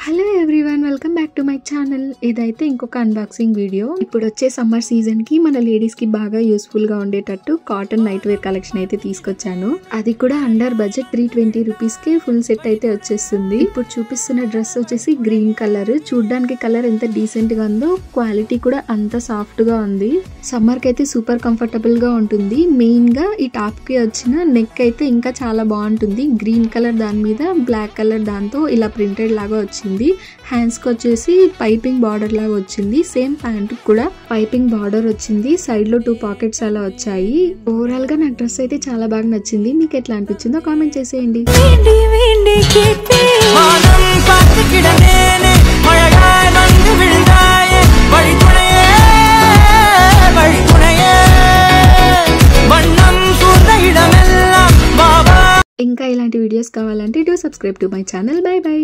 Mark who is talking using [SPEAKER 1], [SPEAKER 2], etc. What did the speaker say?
[SPEAKER 1] Hello everyone, welcome back to my channel. ఇదైతే ఇంకొక unboxing video. ఇప్పుడు వచ్చే సమ్మర్ సీజన్ కి మన లేడీస్ కి బాగా యూస్ఫుల్ గా ఉండేటట్టు కాటన్ నైట్ వేర్ కలెక్షన్ అయితే తీసుకొచ్చాను. అది కూడా అండర్ బడ్జెట్ 320 రూపీస్ కి ఫుల్ సెట్ అయితే వచ్చేస్తుంది. ఇప్పుడు చూపిస్తున్న డ్రెస్ వచ్చేసి గ్రీన్ కలర్. చూడడానికి కలర్ ఎంత డీసెంట్ గా ఉందో, క్వాలిటీ కూడా అంత సాఫ్ట్ గా ఉంది. సమ్మర్ కి అయితే సూపర్ కంఫర్టబుల్ గా ఉంటుంది. మెయిన్ గా ఈ టాప్ కి వచ్చిన నెక్ అయితే ఇంకా చాలా బాగుంటుంది. గ్రీన్ కలర్ దాని మీద బ్లాక్ కలర్ దాంతో ఇలా ప్రింటెడ్ లాగా వచ్చింది. హ్యాండ్స్ కి వచ్చేసి పైపింగ్ బార్డర్ లాగా వచ్చింది. సేమ్ ప్యాంట్ కూడా పైపింగ్ బార్డర్ వచ్చింది. సైడ్ లో 2 పాకెట్స్ అలా వచ్చాయి. ఓవరాల్ గా నాకు డ్రెస్ అయితే చాలా బాగా నచ్చింది. మీకు ఎట్లా అనిపించిందో కామెంట్ చేసేయండి. ఇంకా ఇలాంటి వీడియోస్ కావాలంటే do subscribe to my channel. By by.